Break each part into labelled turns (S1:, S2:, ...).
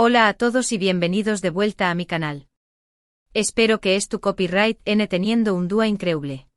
S1: Hola a todos y bienvenidos de vuelta a mi canal. Espero que tu copyright N teniendo un día increíble.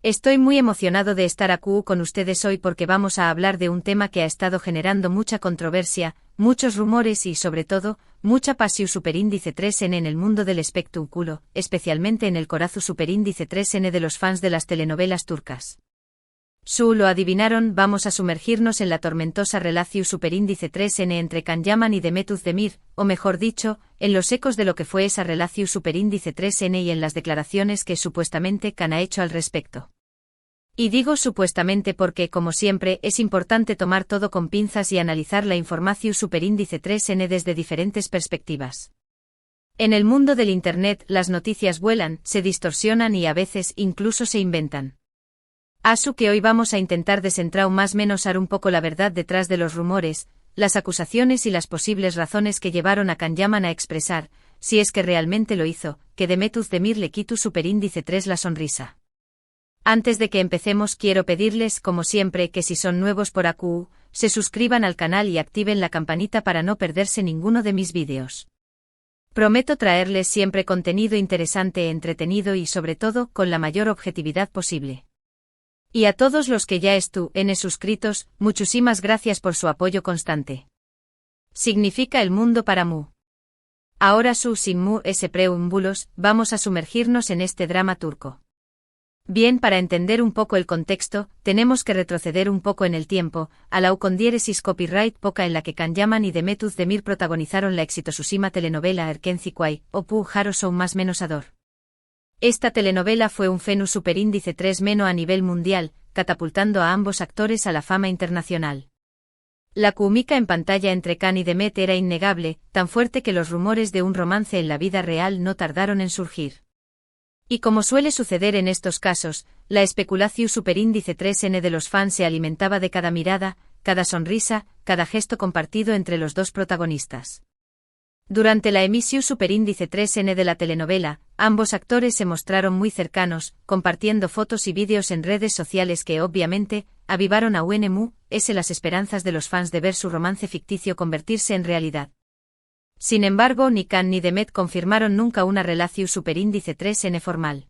S1: Estoy muy emocionado de estar aquí con ustedes hoy porque vamos a hablar de un tema que ha estado generando mucha controversia, muchos rumores y sobre todo, mucha pasión superíndice 3N en el mundo del espectáculo, especialmente en el corazón superíndice 3N de los fans de las telenovelas turcas. Lo adivinaron, vamos a sumergirnos en la tormentosa relación superíndice 3N entre Can Yaman y Demet Özdemir, o mejor dicho, en los ecos de lo que fue esa relación superíndice 3N y en las declaraciones que supuestamente Can ha hecho al respecto. Y digo supuestamente porque, como siempre, es importante tomar todo con pinzas y analizar la información superíndice 3N desde diferentes perspectivas. En el mundo del Internet, las noticias vuelan, se distorsionan y a veces incluso se inventan. Así que hoy vamos a intentar desentrar más o menos un poco la verdad detrás de los rumores, las acusaciones y las posibles razones que llevaron a Can Yaman a expresar, si es que realmente lo hizo, que Demet Özdemir le quitó superíndice 3 la sonrisa. Antes de que empecemos quiero pedirles, como siempre, que si son nuevos por aquí, se suscriban al canal y activen la campanita para no perderse ninguno de mis vídeos. Prometo traerles siempre contenido interesante, entretenido y sobre todo, con la mayor objetividad posible. Y a todos los que ya están suscritos, muchísimas gracias por su apoyo constante. Significa el mundo para mu. Ahora sin mu preámbulos, vamos a sumergirnos en este drama turco. Bien, para entender un poco el contexto, tenemos que retroceder un poco en el tiempo, a la con diéresis copyright poca en la que Can Yaman y Demet Özdemir protagonizaron la exitosísima telenovela Erkencikway, o Pu Haro Son más menos ador. Esta telenovela fue un fenómeno superíndice 3 a nivel mundial, catapultando a ambos actores a la fama internacional. La química en pantalla entre Can y Demet era innegable, tan fuerte que los rumores de un romance en la vida real no tardaron en surgir. Y como suele suceder en estos casos, la especulación superíndice 3N de los fans se alimentaba de cada mirada, cada sonrisa, cada gesto compartido entre los dos protagonistas. Durante la emisión superíndice 3N de la telenovela, ambos actores se mostraron muy cercanos, compartiendo fotos y vídeos en redes sociales que obviamente, avivaron a las esperanzas de los fans de ver su romance ficticio convertirse en realidad. Sin embargo, ni Can ni Demet confirmaron nunca una relación superíndice 3N formal.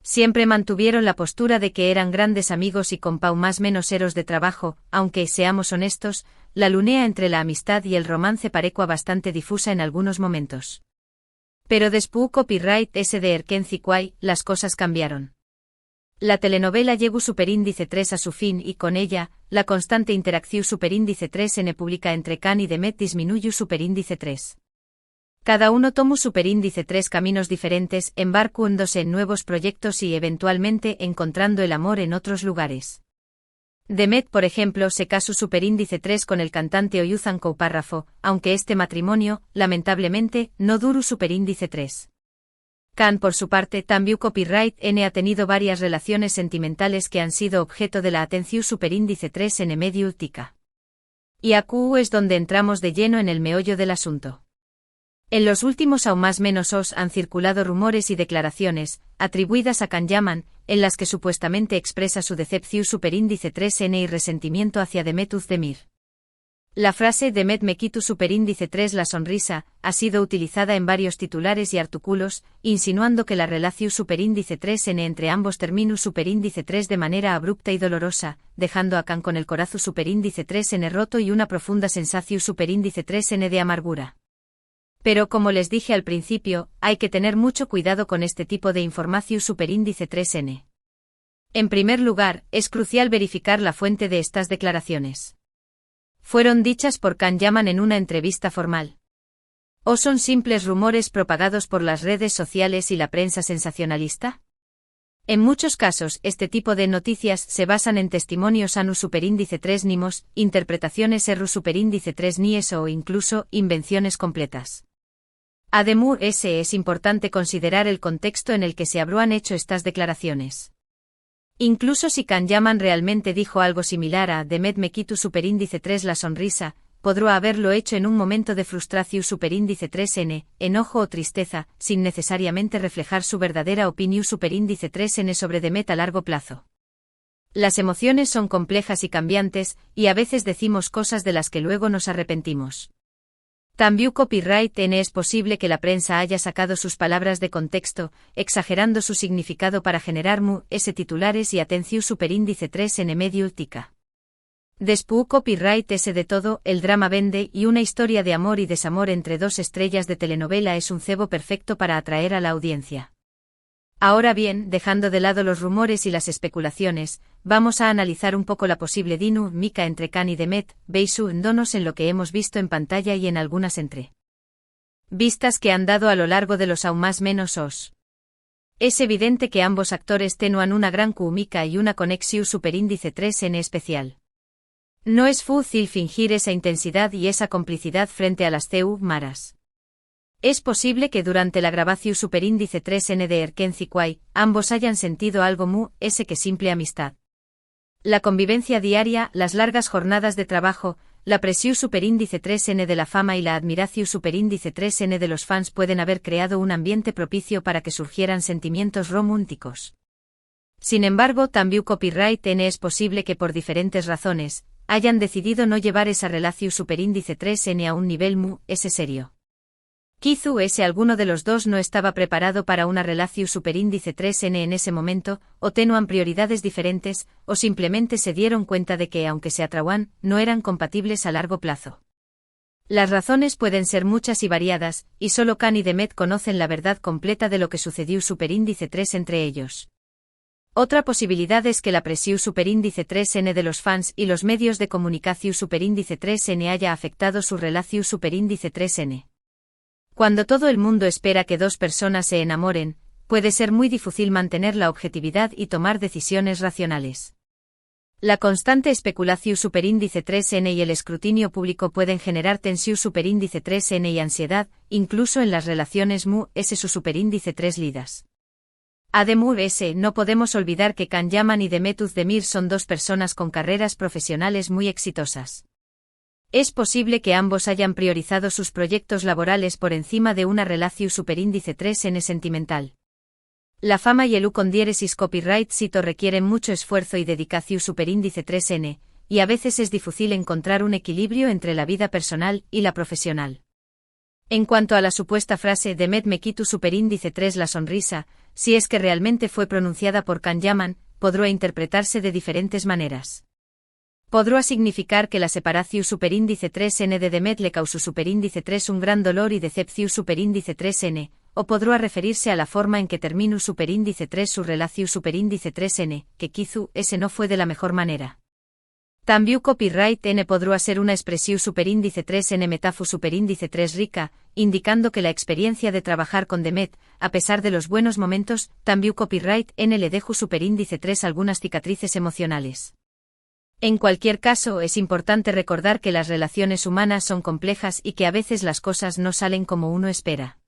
S1: Siempre mantuvieron la postura de que eran grandes amigos y compa más menos eros de trabajo, aunque, seamos honestos, la lunea entre la amistad y el romance parecua bastante difusa en algunos momentos. Pero después copyright de Erkencikway, las cosas cambiaron. La telenovela llegó superíndice 3 a su fin y con ella, la constante interacción superíndice 3N pública entre Can y Demet disminuyó superíndice 3. Cada uno tomó superíndice 3 caminos diferentes, embarcándose en nuevos proyectos y eventualmente encontrando el amor en otros lugares. Demet, por ejemplo, se casó superíndice 3 con el cantante Oyuzhan Koupárrafo, aunque este matrimonio, lamentablemente, no duró superíndice 3. Can, por su parte, también copyright N ha tenido varias relaciones sentimentales que han sido objeto de la atención superíndice 3N mediática. Y aquí es donde entramos de lleno en el meollo del asunto. En los últimos aún más menos han circulado rumores y declaraciones, atribuidas a Can Yaman, en las que supuestamente expresa su decepción superíndice 3N y resentimiento hacia Demet Özdemir. La frase Demet me quito superíndice 3 la sonrisa, ha sido utilizada en varios titulares y artículos, insinuando que la relación superíndice 3N entre ambos terminó superíndice 3 de manera abrupta y dolorosa, dejando a Can con el corazón superíndice 3N roto y una profunda sensación superíndice 3N de amargura. Pero como les dije al principio, hay que tener mucho cuidado con este tipo de información superíndice 3N. En primer lugar, es crucial verificar la fuente de estas declaraciones. ¿Fueron dichas por Can Yaman en una entrevista formal? ¿O son simples rumores propagados por las redes sociales y la prensa sensacionalista? En muchos casos, este tipo de noticias se basan en testimonios anu superíndice 3 nimos, interpretaciones erru superíndice 3 nies o incluso invenciones completas. Además, es importante considerar el contexto en el que se habrán hecho estas declaraciones. Incluso si Can Yaman realmente dijo algo similar a Demet me quito superíndice 3 la sonrisa, podrá haberlo hecho en un momento de frustración superíndice 3N, enojo o tristeza, sin necesariamente reflejar su verdadera opinión superíndice 3N sobre Demet a largo plazo. Las emociones son complejas y cambiantes, y a veces decimos cosas de las que luego nos arrepentimos. También copyright N es posible que la prensa haya sacado sus palabras de contexto, exagerando su significado para generar S titulares y atención superíndice 3 N medio tica. Después copyright S de todo, el drama vende y una historia de amor y desamor entre dos estrellas de telenovela es un cebo perfecto para atraer a la audiencia. Ahora bien, dejando de lado los rumores y las especulaciones, vamos a analizar un poco la posible dinámica entre Can y Demet, basándonos en lo que hemos visto en pantalla y en algunas entrevistas que han dado a lo largo de los aún más menos os. Es evidente que ambos actores tenían una gran química y una conexión superíndice 3 en especial. No es fácil fingir esa intensidad y esa complicidad frente a las maras. Es posible que durante la grabación superíndice 3N de Erkenzikwai, ambos hayan sentido algo que simple amistad. La convivencia diaria, las largas jornadas de trabajo, la presión superíndice 3N de la fama y la admiración superíndice 3N de los fans pueden haber creado un ambiente propicio para que surgieran sentimientos románticos. Sin embargo, también copyright N es posible que por diferentes razones, hayan decidido no llevar esa relación superíndice 3N a un nivel serio. Quizás alguno de los dos no estaba preparado para una relación superíndice 3N en ese momento, o tenían prioridades diferentes, o simplemente se dieron cuenta de que aunque se atraían, no eran compatibles a largo plazo. Las razones pueden ser muchas y variadas, y solo Can y Demet conocen la verdad completa de lo que sucedió superíndice 3 entre ellos. Otra posibilidad es que la presión superíndice 3N de los fans y los medios de comunicación superíndice 3N haya afectado su relación superíndice 3N. Cuando todo el mundo espera que dos personas se enamoren, puede ser muy difícil mantener la objetividad y tomar decisiones racionales. La constante especulación superíndice 3N y el escrutinio público pueden generar tensión superíndice 3N y ansiedad, incluso en las relaciones su superíndice 3 lidas. Además, no podemos olvidar que Can Yaman y Demet Özdemir son dos personas con carreras profesionales muy exitosas. Es posible que ambos hayan priorizado sus proyectos laborales por encima de una relación superíndice 3N sentimental. La fama y el con diéresis copyright sito requieren mucho esfuerzo y dedicación superíndice 3N, y a veces es difícil encontrar un equilibrio entre la vida personal y la profesional. En cuanto a la supuesta frase Demet me quito superíndice 3 la sonrisa, si es que realmente fue pronunciada por Can Yaman, podrá interpretarse de diferentes maneras. Podrá significar que la separación superíndice 3N de Demet le causó superíndice 3 un gran dolor y decepción superíndice 3N, o podrá referirse a la forma en que terminó superíndice 3 su relación superíndice 3N, que quizú ese no fue de la mejor manera. También copyright N podrá ser una expresión superíndice 3N metáfora superíndice 3 rica, indicando que la experiencia de trabajar con Demet, a pesar de los buenos momentos, también copyright N le dejó superíndice 3 algunas cicatrices emocionales. En cualquier caso, es importante recordar que las relaciones humanas son complejas y que a veces las cosas no salen como uno espera.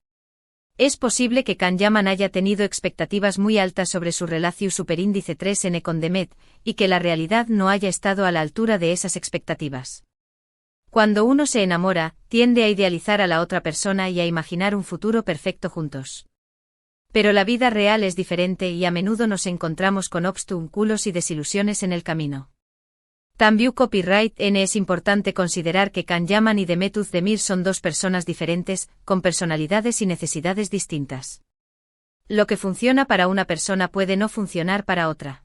S1: Es posible que Can Yaman haya tenido expectativas muy altas sobre su relación superíndice 3N con Demet, y que la realidad no haya estado a la altura de esas expectativas. Cuando uno se enamora, tiende a idealizar a la otra persona y a imaginar un futuro perfecto juntos. Pero la vida real es diferente y a menudo nos encontramos con obstáculos y desilusiones en el camino. También copyright N es importante considerar que Can Yaman y Demet Özdemir son dos personas diferentes, con personalidades y necesidades distintas. Lo que funciona para una persona puede no funcionar para otra.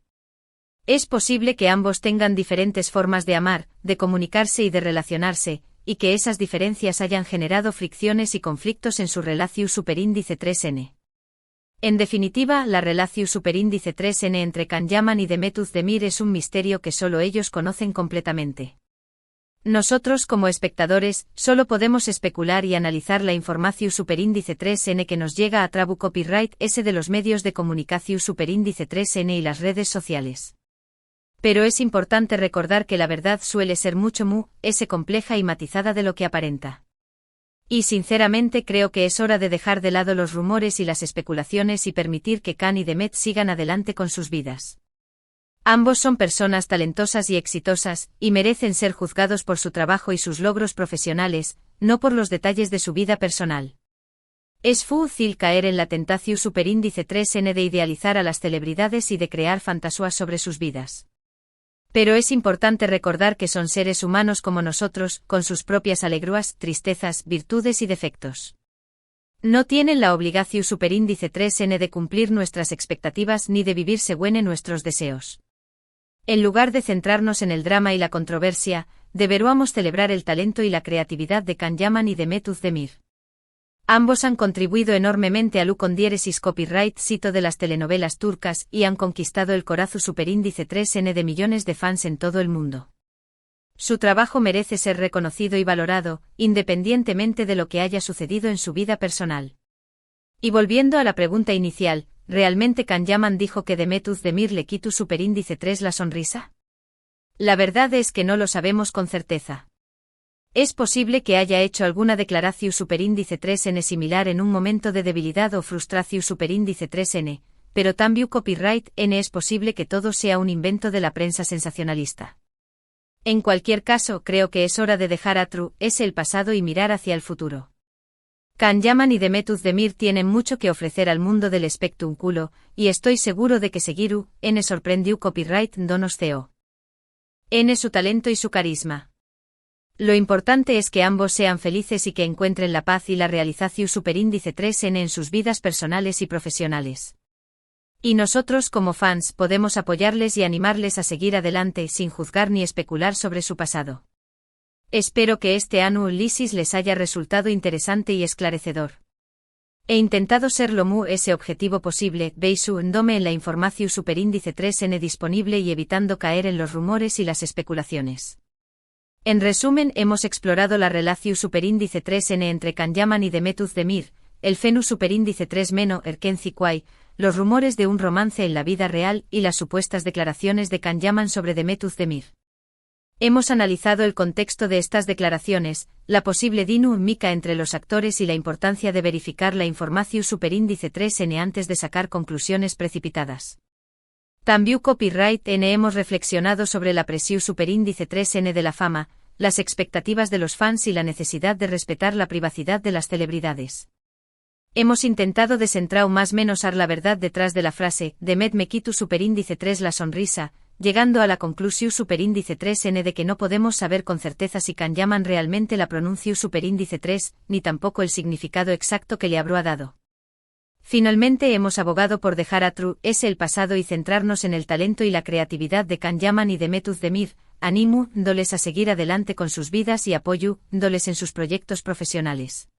S1: Es posible que ambos tengan diferentes formas de amar, de comunicarse y de relacionarse, y que esas diferencias hayan generado fricciones y conflictos en su relación superíndice 3N. En definitiva, la relación superíndice 3N entre Can Yaman y Demet Özdemir es un misterio que solo ellos conocen completamente. Nosotros como espectadores, solo podemos especular y analizar la información superíndice 3N que nos llega a través copyright S de los medios de comunicación superíndice 3N y las redes sociales. Pero es importante recordar que la verdad suele ser mucho compleja y matizada de lo que aparenta. Y sinceramente creo que es hora de dejar de lado los rumores y las especulaciones y permitir que Can y Demet sigan adelante con sus vidas. Ambos son personas talentosas y exitosas, y merecen ser juzgados por su trabajo y sus logros profesionales, no por los detalles de su vida personal. Es fácil caer en la tentación superíndice 3N de idealizar a las celebridades y de crear fantasías sobre sus vidas. Pero es importante recordar que son seres humanos como nosotros, con sus propias alegrías, tristezas, virtudes y defectos. No tienen la obligación superíndice 3n de cumplir nuestras expectativas ni de vivir según nuestros deseos. En lugar de centrarnos en el drama y la controversia, deberíamos celebrar el talento y la creatividad de Can Yaman y de Mehmet Özdemir. Ambos han contribuido enormemente al con diéresis copyright sito de las telenovelas turcas y han conquistado el corazón superíndice 3n de millones de fans en todo el mundo. Su trabajo merece ser reconocido y valorado, independientemente de lo que haya sucedido en su vida personal. Y volviendo a la pregunta inicial, ¿realmente Can Yaman dijo que Mehmet Özdemir le quitó superíndice 3 la sonrisa? La verdad es que no lo sabemos con certeza. Es posible que haya hecho alguna declaración superíndice 3n similar en un momento de debilidad o frustración superíndice 3n, pero también copyright n es posible que todo sea un invento de la prensa sensacionalista. En cualquier caso, creo que es hora de dejar atrás el pasado y mirar hacia el futuro. Can Yaman y Mehmet Özdemir tienen mucho que ofrecer al mundo del espectáculo, y estoy seguro de que seguirú n sorprendió copyright donos CEO. N su talento y su carisma. Lo importante es que ambos sean felices y que encuentren la paz y la realización superíndice 3n en sus vidas personales y profesionales. Y nosotros como fans podemos apoyarles y animarles a seguir adelante sin juzgar ni especular sobre su pasado. Espero que este análisis les haya resultado interesante y esclarecedor. He intentado ser lo más ese objetivo posible, basándome en la información superíndice 3n disponible y evitando caer en los rumores y las especulaciones. En resumen, hemos explorado la relación superíndice 3n entre Can Yaman y Mehmet Özdemir, el fenómeno superíndice 3- erkenci quay, los rumores de un romance en la vida real y las supuestas declaraciones de Can Yaman sobre Mehmet Özdemir. Hemos analizado el contexto de estas declaraciones, la posible dinámica entre los actores y la importancia de verificar la información superíndice 3n antes de sacar conclusiones precipitadas. También copyright n hemos reflexionado sobre la presión superíndice 3n de la fama, las expectativas de los fans y la necesidad de respetar la privacidad de las celebridades. Hemos intentado descentrar más menos la verdad detrás de la frase, Mehmet me quitó superíndice 3 la sonrisa, llegando a la conclusión superíndice 3n de que no podemos saber con certeza si Can Yaman realmente la pronunció superíndice 3, ni tampoco el significado exacto que le habrá dado. Finalmente hemos abogado por dejar atrás el pasado y centrarnos en el talento y la creatividad de Can Yaman y Mehmet Özdemir, animándoles a seguir adelante con sus vidas y apoyándoles en sus proyectos profesionales.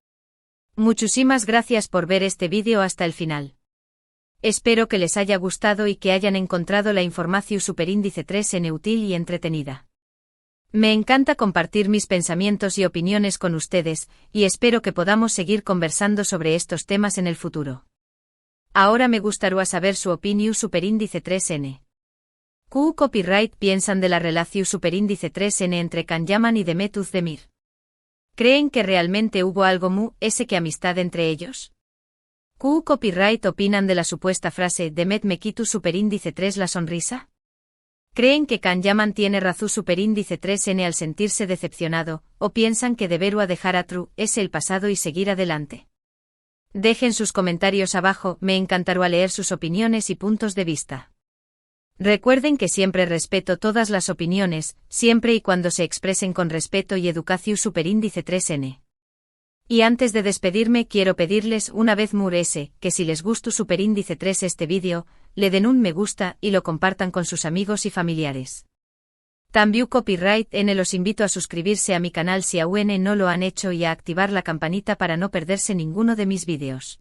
S1: Muchísimas gracias por ver este vídeo hasta el final. Espero que les haya gustado y que hayan encontrado la información superíndice 3n útil y entretenida. Me encanta compartir mis pensamientos y opiniones con ustedes, y espero que podamos seguir conversando sobre estos temas en el futuro. Ahora me gustaría saber su opinión superíndice 3n. ¿Qué copyright piensan de la relación superíndice 3n entre Can Yaman y Mehmet Özdemir? ¿Creen que realmente hubo algo ese que amistad entre ellos? ¿Qué copyright opinan de la supuesta frase Mehmet me quitó superíndice 3 la sonrisa? ¿Creen que Can Yaman tiene razón superíndice 3n al sentirse decepcionado, o piensan que debería dejar atrás el pasado y seguir adelante? Dejen sus comentarios abajo, me encantará leer sus opiniones y puntos de vista. Recuerden que siempre respeto todas las opiniones, siempre y cuando se expresen con respeto y educación superíndice 3n. Y antes de despedirme quiero pedirles una vez más que si les gustó superíndice 3 este vídeo, le den un me gusta y lo compartan con sus amigos y familiares. También copyright n los invito a suscribirse a mi canal si aún no lo han hecho y a activar la campanita para no perderse ninguno de mis vídeos.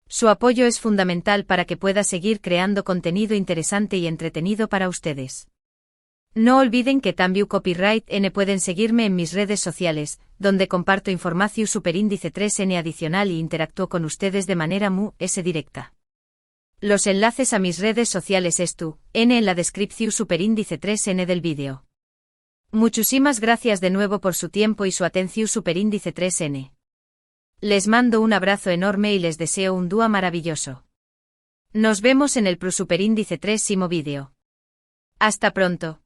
S1: Su apoyo es fundamental para que pueda seguir creando contenido interesante y entretenido para ustedes. No olviden que también copyright n pueden seguirme en mis redes sociales, donde comparto información superíndice 3n adicional y interactúo con ustedes de manera directa. Los enlaces a mis redes sociales en la descripción superíndice 3n del vídeo. Muchísimas gracias de nuevo por su tiempo y su atención superíndice 3n. Les mando un abrazo enorme y les deseo un día maravilloso. Nos vemos en el superíndice 3º vídeo. Hasta pronto.